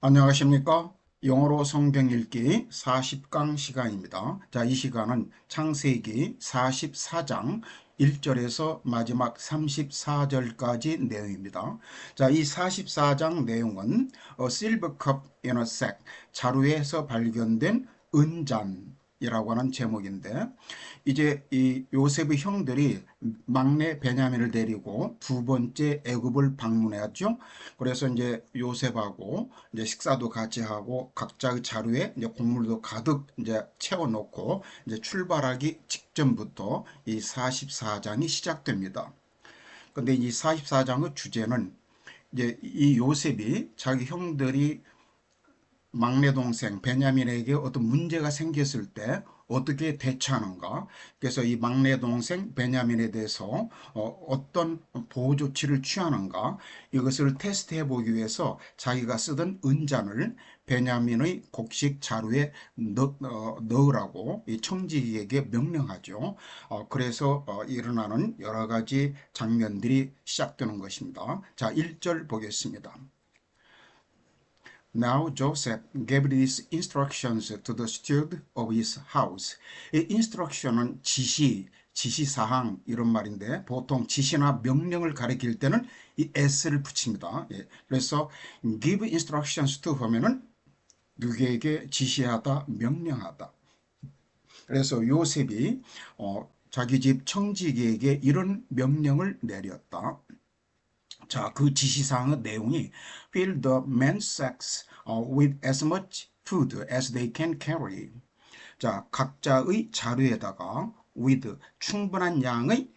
안녕하십니까? 영어로 성경 읽기 40강 시간입니다. 자, 이 시간은 창세기 44장 1절에서 마지막 34절까지 내용입니다. 자, 이 44장 내용은 Silver Cup in a Sack, 자루에서 발견된 은잔이라고 하는 제목인데, 이제 이 요셉의 형들이 막내 베냐민을 데리고 두 번째 애굽을 방문했죠. 그래서 이제 요셉하고 이제 식사도 같이 하고 각자의 자루에 이제 곡물도 가득 이제 채워놓고 이제 출발하기 직전부터 이 44장이 시작됩니다. 근데 이 44장의 주제는 이제 이 요셉이 자기 형들이 막내 동생 베냐민에게 어떤 문제가 생겼을 때 어떻게 대처하는가. 그래서 이 막내 동생 베냐민에 대해서 어떤 보호 조치를 취하는가, 이것을 테스트해 보기 위해서 자기가 쓰던 은잔을 베냐민의 곡식 자루에 넣으라고 이 청지기에게 명령하죠. 그래서 일어나는 여러 가지 장면들이 시작되는 것입니다. 자, 1절 보겠습니다. Now Joseph gave these instructions to the steward of his house. 이 instruction은 지시사항 이런 말인데, 보통 지시나 명령을 가리킬 때는 이 s를 붙입니다. 예, 그래서 give instructions to 하면은 누구에게 지시하다, 명령하다. 그래서 요셉이 자기 집 청지기에게 이런 명령을 내렸다. 자, 그 지시사항의 내용이 fill the men's sacks with as much food as they can carry. 자, 각자의 자루에다가 with 충분한 양의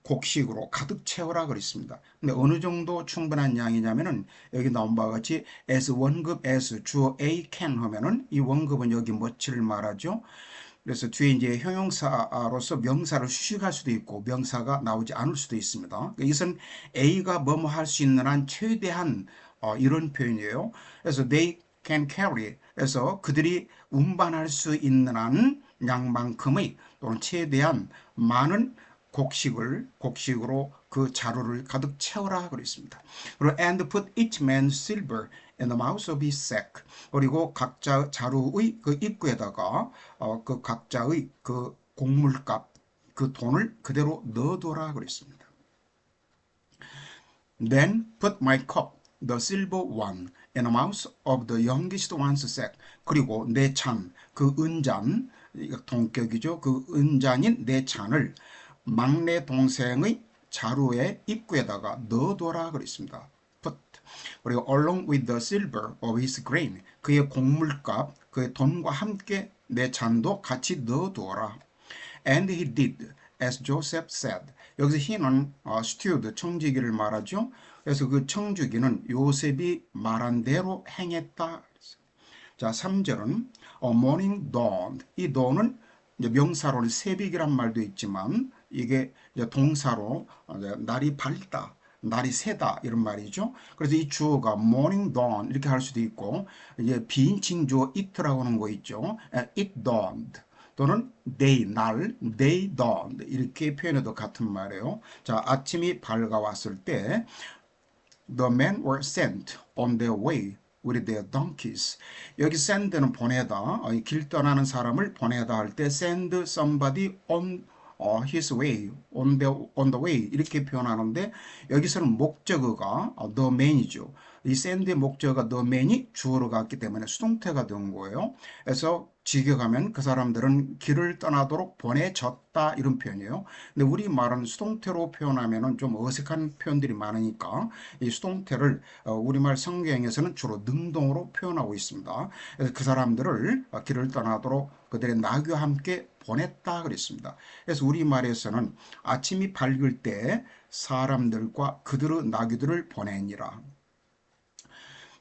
곡식으로 가득 채워라 그랬습니다. 근데 어느 정도 충분한 양이냐면은 여기 나온 바와 같이 as 원급 as 주어 A can 하면은 이 원급은 여기 뭐를 말하죠? 그래서 뒤에 이제 형용사로서 명사를 수식할 수도 있고 명사가 나오지 않을 수도 있습니다. 이것은 A가 뭐뭐 할 수 있는 한 최대한 이런 표현이에요. 그래서 they can carry. 그래서 그들이 운반할 수 있는 한 양만큼의 또는 최대한 많은 곡식으로 그 자루를 가득 채워라 그랬습니다. 그리고 and put each man's silver in the mouth of his sack. 그리고 각자 자루의 그 입구에다가 그 각자의 그 곡물값 그 돈을 그대로 넣어둬라 그랬습니다. Then put my cup, the silver one, in the mouth of the youngest one's sack. 그리고 내 잔, 그 은잔, 동격이죠. 그 은잔인 내 잔을 막내 동생의 자루의 입구에다가 넣어둬라 그랬습니다. Put. 그리고 along with the silver of his grain, 그의 곡물값, 그의 돈과 함께 내 잔도 같이 넣어두어라. And he did as Joseph said. 여기서 he는 steward, 청지기를 말하죠. 그래서 그 청지기는 요셉이 말한 대로 행했다. 자, 3절은 morning dawned. 이 dawn은 명사로는 새벽이란 말도 있지만 이게 동사로 날이 밝다, 날이 새다 이런 말이죠. 그래서 이 주어가 morning dawn 이렇게 할 수도 있고, 이제 비인칭 주어 it라고 하는 거 있죠. it dawned 또는 day dawned 이렇게 표현해도 같은 말이에요. 자, 아침이 밝아왔을 때 the men were sent on their way with their donkeys. 여기 send는 보내다, 길 떠나는 사람을 보내다 할 때 send somebody on his way, on the way 이렇게 표현하는데, 여기서는 목적어가 the man이죠. 이 send의 목적어가 the man이 주어로 갔기 때문에 수동태가 된 거예요. 그래서 직역하면 그 사람들은 길을 떠나도록 보내졌다 이런 표현이에요. 근데 우리 말은 수동태로 표현하면 좀 어색한 표현들이 많으니까 이 수동태를 우리말 성경에서는 주로 능동으로 표현하고 있습니다. 그래서 그 사람들을 길을 떠나도록 그들의 나귀와 함께 보냈다 그랬습니다. 그래서 우리말에서는 아침이 밝을 때 사람들과 그들의 나귀들을 보내니라.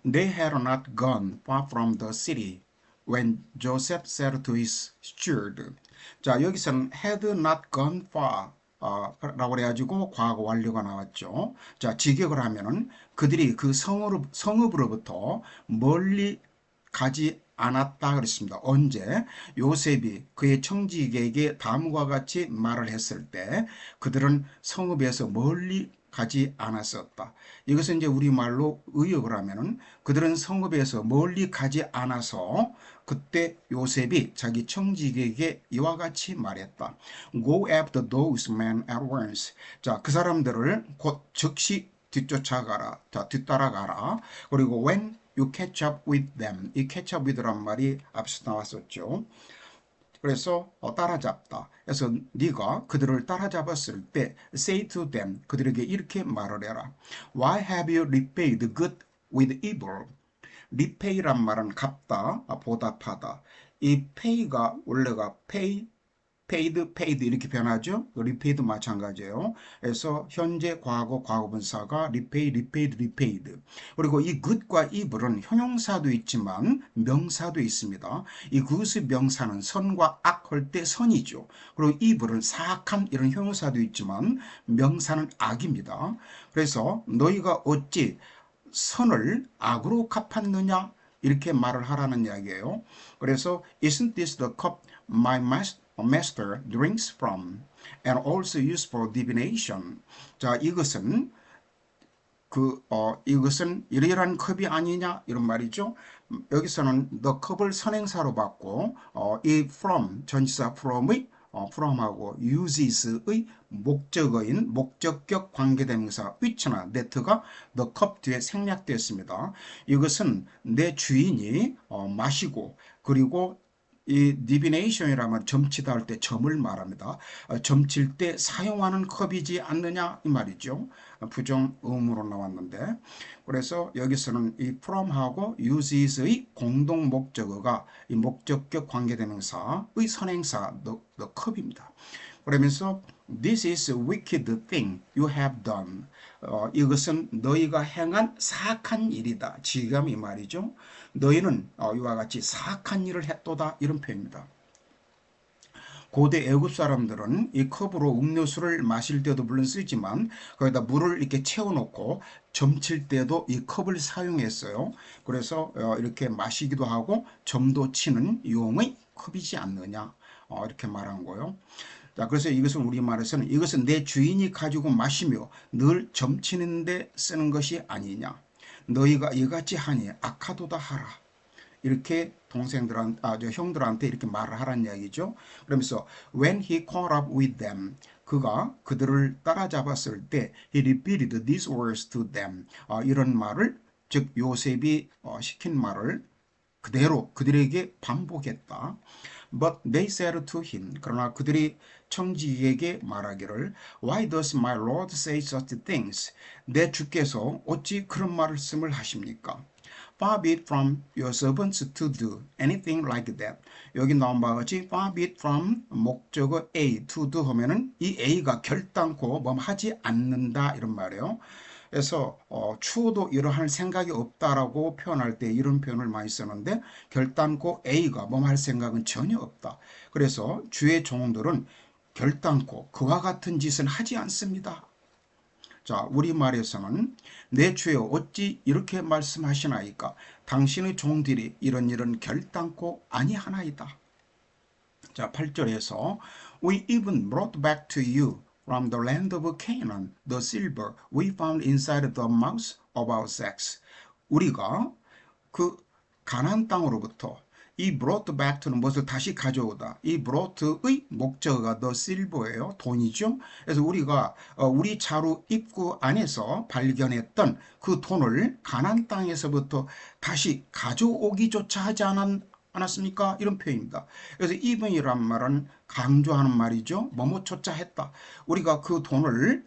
They had not gone far from the city when Joseph said to his steward. 자, 여기서는 had not gone far 라고 그래가지고 과거 완료가 나왔죠. 자, 직역을 하면은 그들이 그 성읍으로부터 멀리 가지 않았다 그랬습니다. 언제? 요셉이 그의 청지기에게 다음과 같이 말을 했을 때 그들은 성읍에서 멀리 가지 않았었다. 이것은 이제 우리말로 의역을 하면은 그들은 성읍에서 멀리 가지 않아서 그때 요셉이 자기 청지기에게 이와 같이 말했다. Go after those men at once. 자, 그 사람들을 곧 즉시 뒤쫓아가라. 자, 뒤따라가라. 그리고 when you catch up with them. 이 catch up with란 말이 앞서 나왔었죠. 그래서 따라잡다. 그래서 네가 그들을 따라잡았을 때 say to them. 그들에게 이렇게 말을 해라. Why have you repaid good with evil? repay란 말은 갚다, 보답하다. 이 pay가 원래가 paid 이렇게 변하죠. repaid 마찬가지예요. 그래서 현재 과거 과거분사가 repaid. 그리고 이 good과 evil은 형용사도 있지만 명사도 있습니다. 이 good의 명사는 선과 악 할 때 선이죠. 그리고 evil은 사악한 이런 형용사도 있지만 명사는 악입니다. 그래서 너희가 어찌 선을 악으로 갚았느냐 이렇게 말을 하라는 이야기예요. 그래서 isn't this the cup my master drinks from and also used for divination? 자, 이것은 이것은 이러이러한 컵이 아니냐 이런 말이죠. 여기서는 the cup을 선행사로 받고 이 from 전치사 from의 from하고 uses의 목적어인 목적격 관계대명사 which나 that가 the cup 뒤에 생략되었습니다. 이것은 내 주인이 마시고 그리고 이 divination이라면 점치다 할 때 점을 말합니다. 점칠 때 사용하는 컵이지 않느냐 이 말이죠. 부정 의무로 나왔는데 그래서 여기서는 이 from하고 uses의 공동 목적어가 이 목적격 관계대명사의 선행사 the 컵입니다. 그러면서 this is a wicked thing you have done. 이것은 너희가 행한 사악한 일이다. 지금 이 말이죠. 너희는 이와 같이 사악한 일을 했도다 이런 표현입니다. 고대 애굽 사람들은 이 컵으로 음료수를 마실 때도 물론 쓰지만 거기다 물을 이렇게 채워놓고 점칠 때도 이 컵을 사용했어요. 그래서 이렇게 마시기도 하고 점도 치는 용의 컵이지 않느냐 이렇게 말한 거예요. 자, 그래서 이것은 우리말에서는 이것은 내 주인이 가지고 마시며 늘 점치는데 쓰는 것이 아니냐. 너희가 이같이 하니 악하도다 하라. 이렇게 형들한테 이렇게 말을 하라는 이야기죠. 그러면서 when he caught up with them, 그가 그들을 따라잡았을 때 he repeated these words to them. 이런 말을 즉 요셉이 시킨 말을 그대로 그들에게 반복했다. But they said to him, 그러나 그들이 청지기에게 말하기를 Why does my Lord say such things? 내 주께서 어찌 그런 말씀을 하십니까? Far be it from your servants to do anything like that. 여기 나온 바와 같이 far be it from 목적어 A, to do 하면은 이 A가 결단코 뭐 하지 않는다 이런 말이에요. 그래서 추호도 이러할 생각이 없다라고 표현할 때 이런 표현을 많이 쓰는데 결단코 A가 뭐 할 생각은 전혀 없다. 그래서 주의 종들은 결단코 그와 같은 짓은 하지 않습니다. 자, 우리말에서는 내 주여 어찌 이렇게 말씀하시나이까? 당신의 종들이 이런 결단코 아니하나이다. 자, 8절에서 We even brought back to you from the land of Canaan the silver we found inside the mouths of our sacks. 우리가 그 가나안 땅으로부터 이 brought back to는 무엇을 다시 가져오다. 이 brought의 목적어가 the silver예요. 돈이죠. 그래서 우리가 우리 자루 입구 안에서 발견했던 그 돈을 가나안 땅에서부터 다시 가져오기조차 하지 않았습니까? 이런 표현입니다. 그래서 even이란 말은 강조하는 말이죠. 뭐뭐조차 했다. 우리가 그 돈을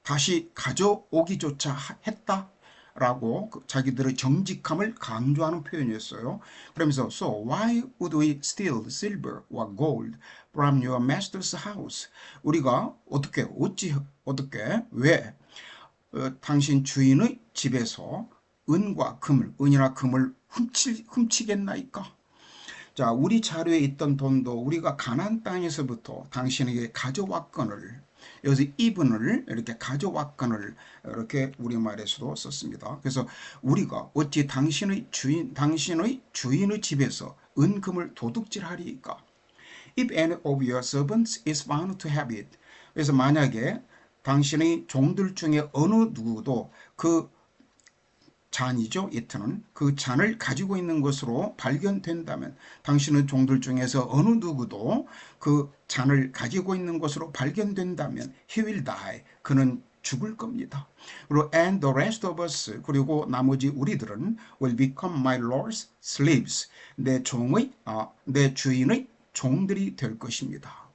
다시 가져오기조차 했다. 라고 자기들의 정직함을 강조하는 표현이었어요. 그러면서 So why would we steal silver or gold from your master's house? 우리가 어떻게 왜 당신 주인의 집에서 은이나 금을 훔치겠나이까? 자, 우리 자료에 있던 돈도 우리가 가나안 땅에서부터 당신에게 가져왔거늘. 여기서 even을 이렇게 가져왔거늘 이렇게 우리말에서도 썼습니다. 그래서 우리가 어찌 당신의 주인의 집에서 은금을 도둑질하리이까? If any of your servants is found to have it. 그래서 만약에 당신의 종들 중에 어느 누구도 그 잔이죠. 이트는 그 잔을 가지고 있는 것으로 발견된다면 당신의 종들 중에서 어느 누구도 그 잔을 가지고 있는 것으로 발견된다면 he will die. 그는 죽을 겁니다. 그리고 and the rest of us 그리고 나머지 우리들은 will become my lord's slaves. 내 주인의 종들이 될 것입니다.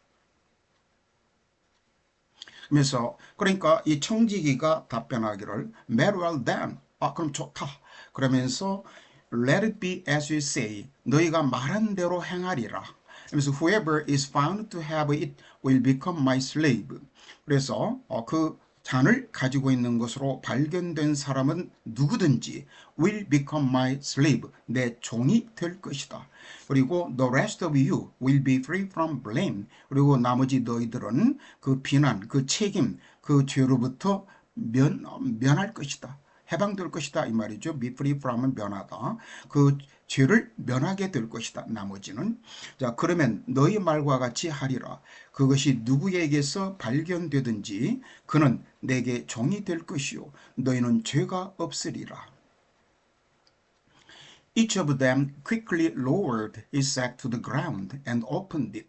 그러니까 이 청지기가 답변하기를 very well then. 그럼 좋다. 그러면서 let it be as you say. 너희가 말한 대로 행하리라. 그래서 whoever is found to have it will become my slave. 그래서 그 잔을 가지고 있는 것으로 발견된 사람은 누구든지 will become my slave. 내 종이 될 것이다. 그리고 the rest of you will be free from blame. 그리고 나머지 너희들은 그 비난, 그 책임, 그 죄로부터 면할 것이다. 해방될 것이다 이 말이죠. be free from은 면하다. 그 죄를 면하게 될 것이다. 나머지는 자 그러면 너희 말과 같이 하리라. 그것이 누구에게서 발견되든지 그는 내게 종이 될 것이요 너희는 죄가 없으리라. Each of them quickly lowered his sack to the ground and opened it.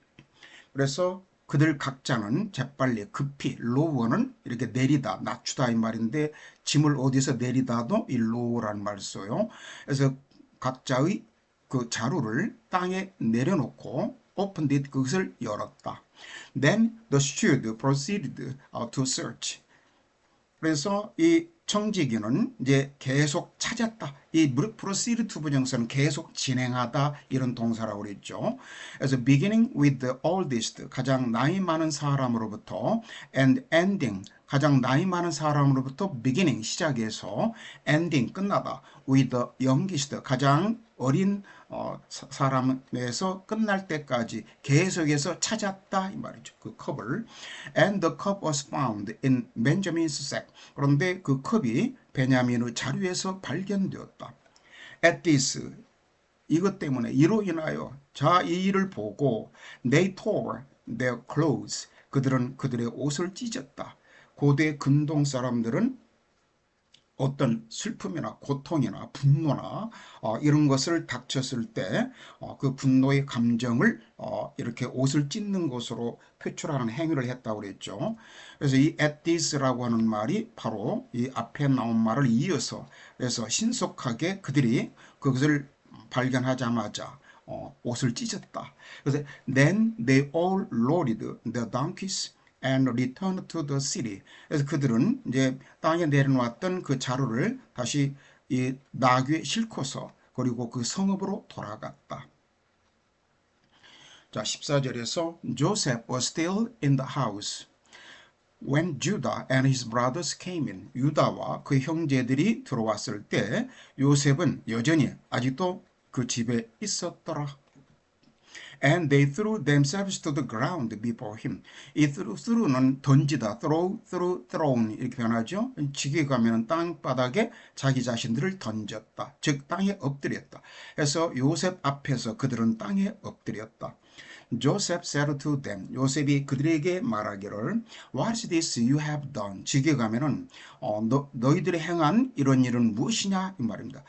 그래서 그들 각자는 재빨리 급히 로워는 이렇게 내리다 낮추다 이 말인데 짐을 어디서 내리다도 이 로워라는 말을 써요. 그래서 각자의 그 자루를 땅에 내려놓고 opened it 그것을 열었다. Then the steward proceeded to search. 그래서 이 청지기는 이제 계속 찾았다. 이 proceed to 부정사는 계속 진행하다 이런 동사라고 그랬죠. 그래서 beginning with the oldest 가장 나이 많은 사람으로부터 and ending 가장 나이 많은 사람으로부터 beginning 시작해서 ending 끝나다 with the youngest 가장 어린 사람에서 끝날 때까지 계속해서 찾았다 이 말이죠. 그 컵을 and the cup was found in Benjamin's sack. 그런데 그 컵이 베냐민의 자루에서 발견되었다. At this 이것 때문에 이로 인하여 자 이 일을 보고 they tore their clothes 그들은 그들의 옷을 찢었다. 고대 근동 사람들은 어떤 슬픔이나 고통이나 분노나 이런 것을 닥쳤을 때 그 분노의 감정을 이렇게 옷을 찢는 것으로 표출하는 행위를 했다고 그랬죠. 그래서 이 at this라고 하는 말이 바로 이 앞에 나온 말을 이어서 그래서 신속하게 그들이 그것을 발견하자마자 옷을 찢었다. 그래서 then they all loaded the donkeys and returned to the city. 그래서 그들은 이제 땅에 내려놓았던 그 자루를 다시 이 나귀에 싣고서 그리고 그 성읍으로 돌아갔다. 자, 14절에서 Joseph was still in the house when Judah and his brothers came in. 유다와 그 형제들이 들어왔을 때 요셉은 여전히 아직도 그 집에 있었더라. And they threw themselves to the ground before him. 이 throw는 던지다, thrown 이렇게 변하죠. 지게 가면 땅바닥에 자기 자신들을 던졌다. 즉 땅에 엎드렸다. 그래서 요셉 앞에서 그들은 땅에 엎드렸다. Joseph said to them. 요셉이 그들에게 말하기를 What is this you have done? 지게 가면은 너희들이 행한 이런 일은 무엇이냐 이 말입니다.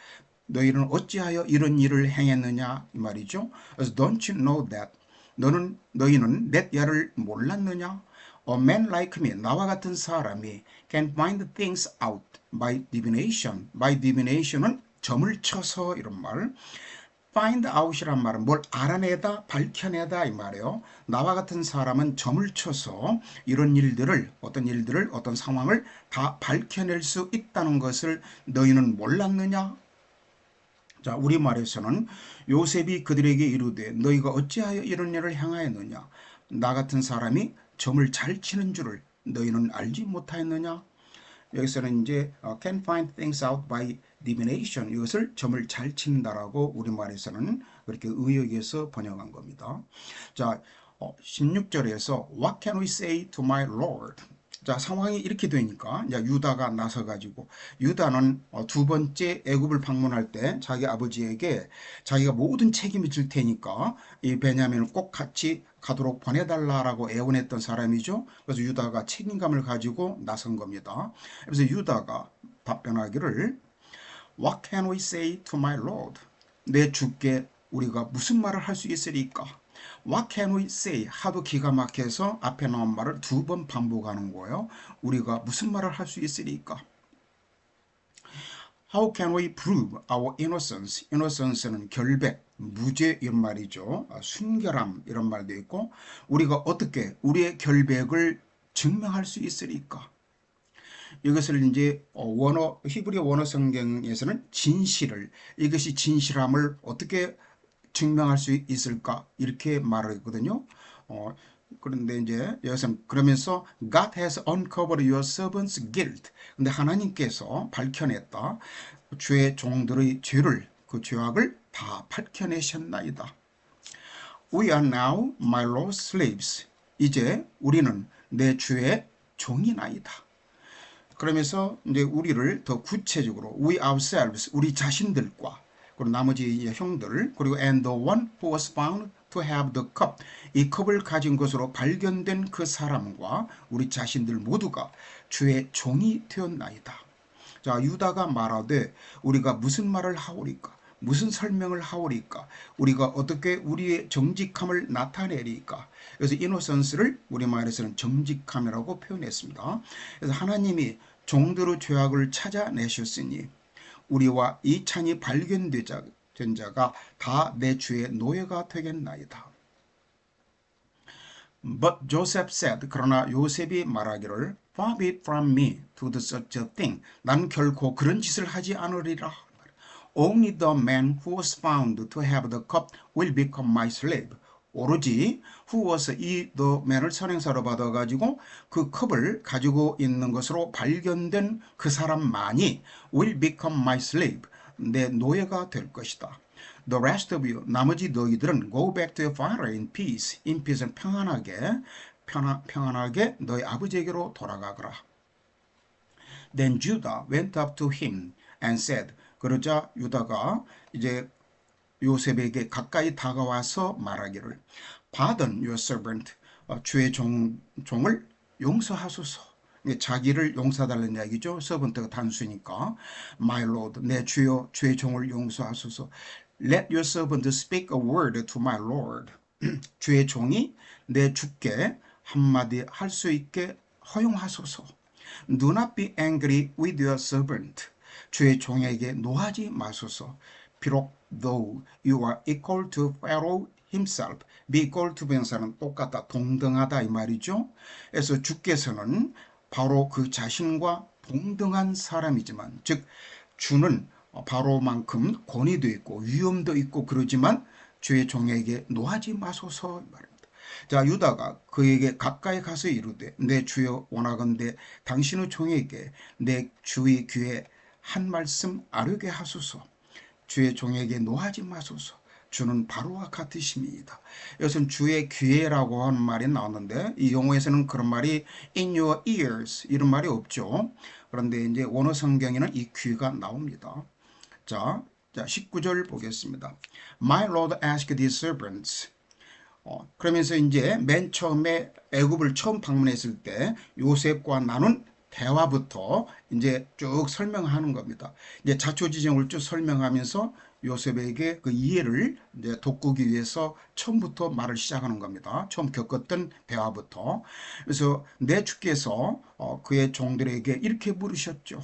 너희는 어찌하여 이런 일을 행했느냐 이 말이죠. 그래서 don't you know that 너희는 내 야를 몰랐느냐? A man like me 나와 같은 사람이 can find things out by divination. by divination은 점을 쳐서 이런 말. find out이란 말은 뭘 알아내다 밝혀내다 이 말이에요. 나와 같은 사람은 점을 쳐서 이런 일들을 어떤 상황을 다 밝혀낼 수 있다는 것을 너희는 몰랐느냐? 자, 우리말에서는 요셉이 그들에게 이르되 너희가 어찌하여 이런 일을 행하였느냐? 나 같은 사람이 점을 잘 치는 줄을 너희는 알지 못하였느냐? 여기서는 이제 can find things out by divination 이것을 점을 잘 친다라고 우리말에서는 그렇게 의역해서 번역한 겁니다. 자, 16절에서 What can we say to my Lord? 자, 상황이 이렇게 되니까 이제 유다가 나서 가지고 유다는 두 번째 애굽을 방문할 때 자기 아버지에게 자기가 모든 책임을 질 테니까 이 베냐민을 꼭 같이 가도록 보내달라라고 애원했던 사람이죠. 그래서 유다가 책임감을 가지고 나선 겁니다. 그래서 유다가 답변하기를 What can we say to my Lord? 내 주께 우리가 무슨 말을 할 수 있으리까? What can we say? 하도 기가 막혀서 앞에 나온 말을 두 번 반복하는 거예요. 우리가 무슨 말을 할 수 있으리까? How can we prove our innocence? innocence는 결백, 무죄 이런 말이죠. 순결함 이런 말도 있고 우리가 어떻게 우리의 결백을 증명할 수 있으리까? 이것을 이제 히브리 원어 성경에서는 진실을 이것이 진실함을 어떻게 증명할 수 있을까 이렇게 말하거든요. 그런데 이제 여기서는 그러면서 God has uncovered your servant's guilt. 근데 하나님께서 밝혀냈다. 주의 종들의 죄를 그 죄악을 다 밝혀내셨나이다. We are now my Lord's slaves. 이제 우리는 내 주의 종이나이다. 그러면서 이제 우리를 더 구체적으로 we ourselves 우리 자신들과 그리고 나머지 형들 그리고 and the one who was found to have the cup 이 컵을 가진 것으로 발견된 그 사람과 우리 자신들 모두가 주의 종이 되었나이다. 자, 유다가 말하되 우리가 무슨 말을 하오리까? 무슨 설명을 하오리까? 우리가 어떻게 우리의 정직함을 나타내리까? 그래서 이노선스를 우리말에서는 정직함이라고 표현했습니다. 그래서 하나님이 종들의 죄악을 찾아내셨으니 우리와 이 찬이 발견된 자가 다 내 주의 노예가 되겠나이다. But Joseph said, 그러나 요셉이 말하기를 Far be it from me to do such a thing. 난 결코 그런 짓을 하지 않으리라. Only the man who was found to have the cup will become my slave. 오로지 who was 이 the man을 선행사로 받아가지고 그 컵을 가지고 있는 것으로 발견된 그 사람만이 will become my slave. 내 노예가 될 것이다. The rest of you, 나머지 너희들은 go back to your father in peace. in peace는 평안하게 너희 아버지에게로 돌아가거라. Then Judah went up to him and said, 그러자 유다가 이제 요셉에게 가까이 다가와서 말하기를 Pardon your servant, 주의 종을 용서하소서. 자기를 용서달라는 이야기죠. 서번트가 단수니까 My Lord, 내 주여 주의 종을 용서하소서. Let your servant speak a word to my Lord. 주의 종이 내 주께 한마디 할 수 있게 허용하소서. Do not be angry with your servant. 주의 종에게 노하지 마소서. 비록 though you are equal to Pharaoh himself. be equal to 변사는 똑같다, 동등하다 이 말이죠. 그래서 주께서는 바로 그 자신과 동등한 사람이지만 즉 주는 바로만큼 권위도 있고 위엄도 있고 그러지만 주의 종에게 노하지 마소서 말입니다. 자, 유다가 그에게 가까이 가서 이르되 내 주여 원하건대 당신의 종에게 내 주의 귀에 한 말씀 아뢰게 하소서. 주의 종에게 노하지 마소서. 주는 바로와 같으심이다. 이것은 주의 귀에라고 하는 말이 나오는데 이 용어에서는 그런 말이 in your ears 이런 말이 없죠. 그런데 이제 원어 성경에는 이 귀가 나옵니다. 자 19절 보겠습니다. My Lord asked his servants. 그러면서 이제 맨 처음에 애굽을 처음 방문했을 때 요셉과 나눈 대화부터 이제 쭉 설명하는 겁니다. 이제 자초지종을 쭉 설명하면서 요셉에게 그 이해를 이제 돋구기 위해서 처음부터 말을 시작하는 겁니다. 처음 겪었던 대화부터. 그래서 내 주께서 그의 종들에게 이렇게 물으셨죠.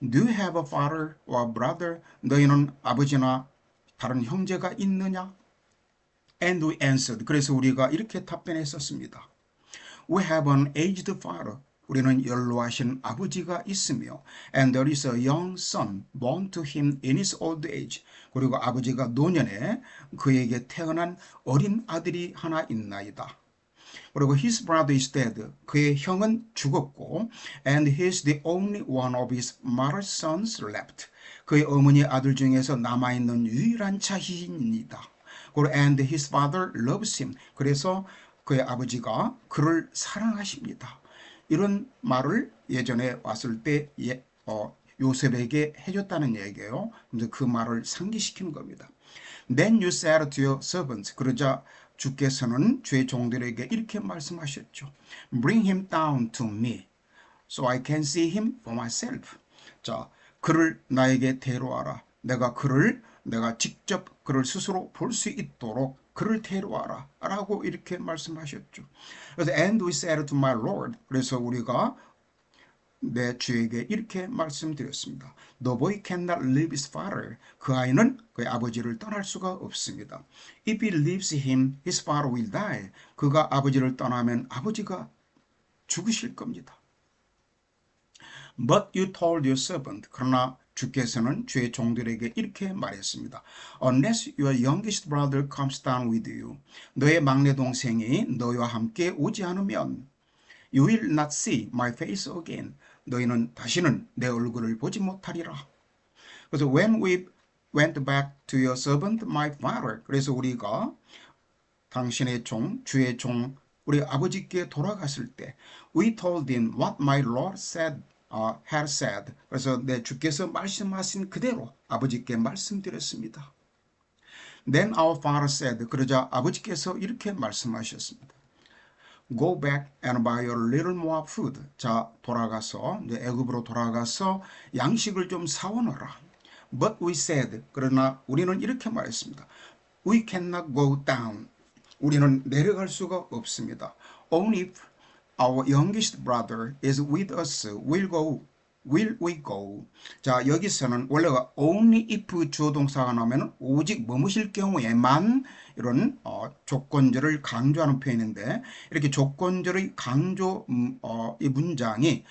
Do you have a father or brother? 너희는 아버지나 다른 형제가 있느냐? And we answered. 그래서 우리가 이렇게 답변했었습니다. We have an aged father. 우리는 연로하신 아버지가 있으며 and there is a young son born to him in his old age. 그리고 아버지가 노년에 그에게 태어난 어린 아들이 하나 있나이다. 그리고 his brother is dead. 그의 형은 죽었고 and he is the only one of his mother's sons left. 그의 어머니 아들 중에서 남아있는 유일한 자신입니다. 그리고 and his father loves him. 그래서 그의 아버지가 그를 사랑하십니다. 이런 말을 예전에 왔을 때 요셉에게 해줬다는 얘기예요. 그래서 그 말을 상기시키는 겁니다. Then you said to your servants. 그러자 주께서는 주의 종들에게 이렇게 말씀하셨죠. Bring him down to me, so I can see him for myself. 자, 그를 나에게 데려와라. 내가 직접 그를 스스로 볼 수 있도록 그를 데려와라. 라고 이렇게 말씀하셨죠. 그래서 and we said to my Lord. 그래서 우리가 내 주에게 이렇게 말씀드렸습니다. The boy cannot leave his father. 그 아이는 그의 아버지를 떠날 수가 없습니다. If he leaves him, his father will die. 그가 아버지를 떠나면 아버지가 죽으실 겁니다. But you told your servant. 그러나 주께서는 주의 종들에게 이렇게 말했습니다. Unless your youngest brother comes down with you. 너의 막내 동생이 너희와 함께 오지 않으면 You will not see my face again. 너희는 다시는 내 얼굴을 보지 못하리라. 그래서 when we went back to your servant, my father. 그래서 우리가 당신의 종, 주의 종, 우리 아버지께 돌아갔을 때 we told him what my Lord had said. 그래서 내 주께서 말씀하신 그대로 아버지께 말씀드렸습니다. Then our father said. 그러자 아버지께서 이렇게 말씀하셨습니다. Go back and buy a little more food. 자, 돌아가서 이제 애굽으로 돌아가서 양식을 좀 사오너라. But we said. 그러나 우리는 이렇게 말했습니다. We cannot go down. 우리는 내려갈 수가 없습니다. Only if our youngest brother is with us will we go. 자, 여기서는 원래가 only if 주어 동사가 나오면 오직 머무실 경우에만 이런 조건절을 강조하는 표현인데 이렇게 조건절의 강조 이 문장이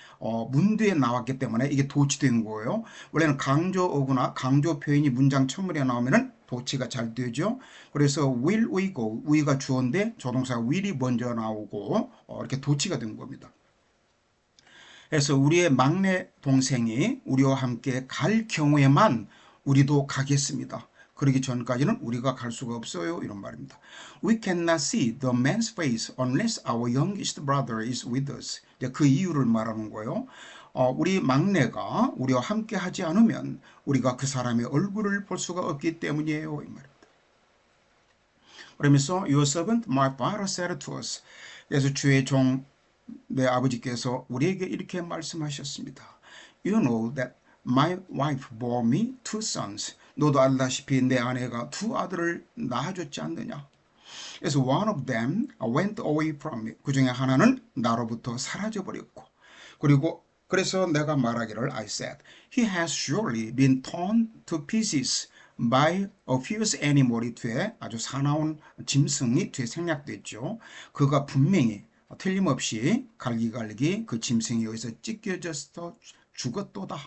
문두에 나왔기 때문에 이게 도치된 거예요. 원래는 강조어구나 강조 표현이 문장 첫물에 나오면은 도치가 잘 되죠. 그래서 will we go, we가 주어인데 조동사 will이 먼저 나오고 이렇게 도치가 된 겁니다. 그래서 우리의 막내 동생이 우리와 함께 갈 경우에만 우리도 가겠습니다. 그러기 전까지는 우리가 갈 수가 없어요. 이런 말입니다. We cannot see the man's face unless our youngest brother is with us. 그 이유를 말하는 거예요. 우리 막내가 우리와 함께 하지 않으면 우리가 그 사람의 얼굴을 볼 수가 없기 때문이에요. 이 말입니다. 그러면서 your servant my father said to us. 그래서 주의 종 내 아버지께서 우리에게 이렇게 말씀하셨습니다. You know that my wife bore me two sons. 너도 알다시피 내 아내가 두 아들을 낳아줬지 않느냐. 그래서 one of them went away from me. 그 중에 하나는 나로부터 사라져버렸고 그래서 내가 말하기를 I said, he has surely been torn to pieces by a fierce animal. 뒤에 아주 사나운 짐승이 뒤에 생략됐죠. 그가 분명히 틀림없이 갈기갈기 그 짐승에 의해서 찢겨져서 죽었도다.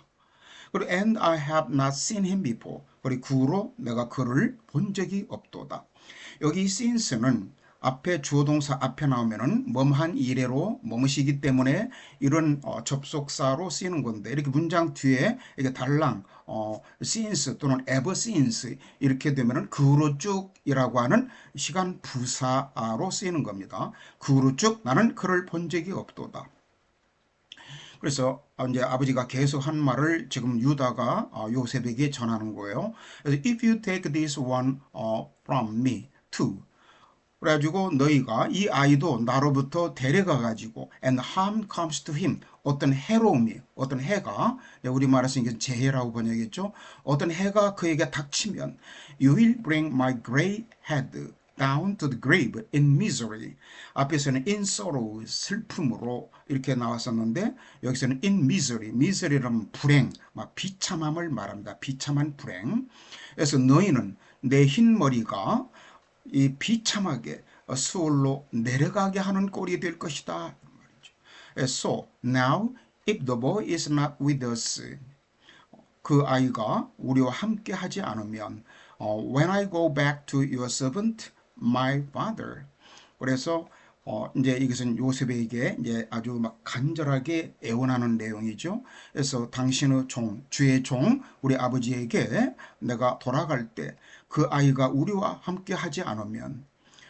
그리고 and I have not seen him before. 그리고 그 후로 내가 그를 본 적이 없도다. 여기 since는 앞에 주어동사 앞에 나오면은 mom한 이래로 머무시기 때문에 이런 접속사로 쓰이는 건데 이렇게 문장 뒤에 이게 달랑 since 또는 ever since 이렇게 되면은 그 후로 쭉이라고 하는 시간 부사로 쓰이는 겁니다. 그 후로 쭉 나는 그를 본 적이 없도다. 그래서 이제 아버지가 계속 한 말을 지금 유다가 요셉에게 전하는 거예요. 그래서 if you take this one from me too. 그래가지고 너희가 이 아이도 나로부터 데려가 가지고 and harm comes to him. 어떤 해로움이 어떤 해가 우리말에서 이게 재해라고 번역했죠. 어떤 해가 그에게 닥치면 you will bring my gray head down to the grave in misery. 앞에서는 in sorrow 슬픔으로 이렇게 나왔었는데 여기서는 in misery. misery라면 불행, 막 비참함을 말합니다. 비참한 불행. 그래서 너희는 내 흰 머리가 이 비참하게 수월로 내려가게 하는 꼴이 될 것이다. So now if the boy is not with us, 그 아이가 우리와 함께 하지 않으면 when I go back to your servant, my father. 그래서 이제 이것은 요셉에게 이제 아주 막 간절하게 애원하는 내용이죠. 그래서 당신의 종, 주의 종, 우리 아버지에게 내가 돌아갈 때 그 아이가 우리와 함께 하지 않으면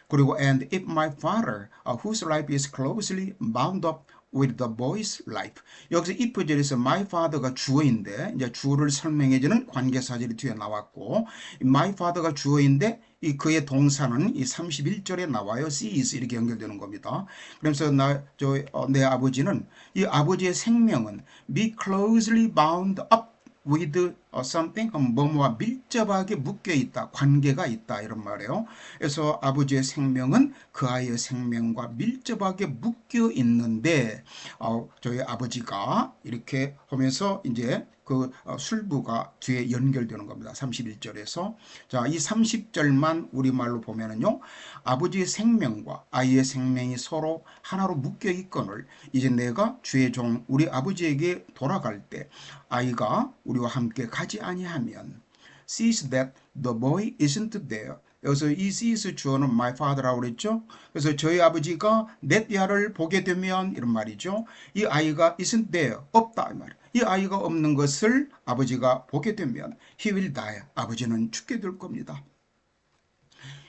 그리고 and if my father, whose life is closely bound up with the boy's life. 여기서 if 절에서 my father가 주어인데 이제 주어를 설명해주는 관계사절이 뒤에 나왔고 my father가 주어인데 이 그의 동사는 이 31절에 나와요. sees 이렇게 연결되는 겁니다. 그래서 내 아버지는 이 아버지의 생명은 be closely bound up with something 뭐뭐와 밀접하게 묶여 있다, 관계가 있다 이런 말이에요. 그래서 아버지의 생명은 그 아이의 생명과 밀접하게 묶여 있는데 저희 아버지가 이렇게 하면서 이제 그 술부가 뒤에 연결되는 겁니다. 31절에서 자, 이 30절만 우리말로 보면은요. 아버지의 생명과 아이의 생명이 서로 하나로 묶여 있거늘 이제 내가 주의 종 우리 아버지에게 돌아갈 때 아이가 우리와 함께 가지 아니하면 sees that the boy isn't there. 여기서 이 sees 주어는 my father라고 그랬죠. 그래서 저희 아버지가 넷야를 보게 되면 이런 말이죠. 이 아이가 isn't there, 없다 이 말이에요. 이 아이가 없는 것을 아버지가 보게 되면 he will die. 아버지는 죽게 될 겁니다.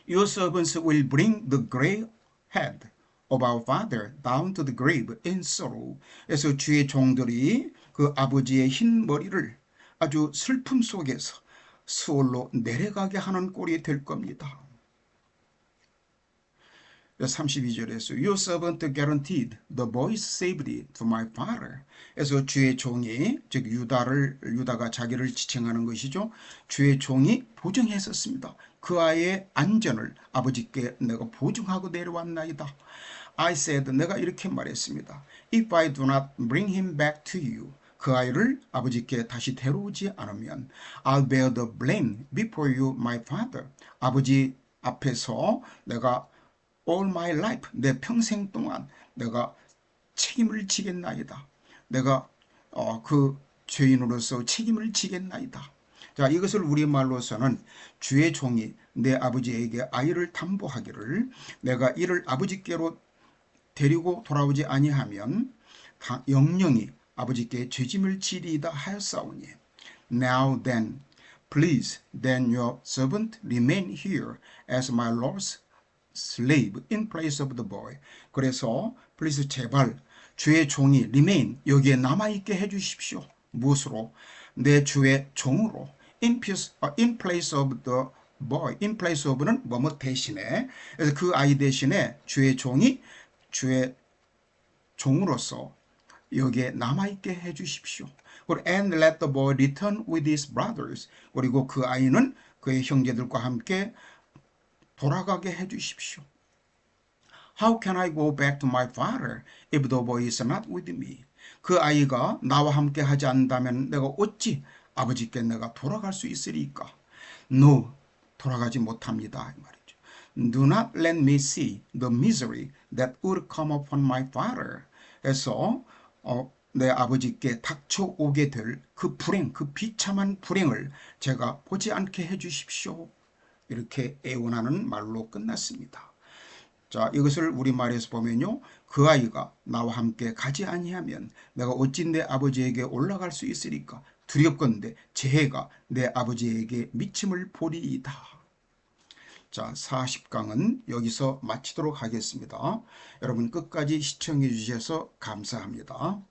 Your servants will bring the gray head of our father down to the grave in sorrow. 그래서 주의 종들이 그 아버지의 흰 머리를 아주 슬픔 속에서 수월로 내려가게 하는 꼴이 될 겁니다. 32절에서 Your servant guaranteed the boy's safety to my father. 그래서 주의 종이 즉 유다가 자기를 지칭하는 것이죠. 주의 종이 보증했었습니다. 그 아이의 안전을 아버지께 내가 보증하고 내려왔나이다. I said 내가 이렇게 말했습니다. If I do not bring him back to you. 그 아이를 아버지께 다시 데려오지 않으면 I'll bear the blame before you, my father. 아버지 앞에서 내가 all my life, 내 평생 동안 내가 책임을 지겠나이다. 내가 그 죄인으로서 책임을 지겠나이다. 자, 이것을 우리말로서는 주의 종이 내 아버지에게 아이를 담보하기를 내가 이를 아버지께로 데리고 돌아오지 아니하면 영영이 아버지께 죄짐을 지리이다 하였사오니 Now then, please, then your servant remain here as my Lord's slave in place of the boy. 그래서 please 제발 주의 종이 remain 여기에 남아있게 해주십시오. 무엇으로? 내 주의 종으로 in place of the boy. in place of는 뭐뭐 대신에 그래서 그 아이 대신에 주의 종이 주의 종으로서 여기에 남아있게 해주십시오. And let the boy return with his brothers. 그리고 그 아이는 그의 형제들과 함께 돌아가게 해주십시오. How can I go back to my father if the boy is not with me? 그 아이가 나와 함께 하지 않는다면 내가 어찌 아버지께 내가 돌아갈 수 있으리까? No, 돌아가지 못합니다. 이 말이죠. Do not let me see the misery that would come upon my father. 그래서 내 아버지께 닥쳐오게 될 그 불행, 그 비참한 불행을 제가 보지 않게 해주십시오. 이렇게 애원하는 말로 끝났습니다. 자, 이것을 우리말에서 보면요. 그 아이가 나와 함께 가지 아니하면 내가 어찌 내 아버지에게 올라갈 수 있으리까? 두렵건대 제 해가 내 아버지에게 미침을 보리이다. 자, 40강은 여기서 마치도록 하겠습니다. 여러분 끝까지 시청해 주셔서 감사합니다.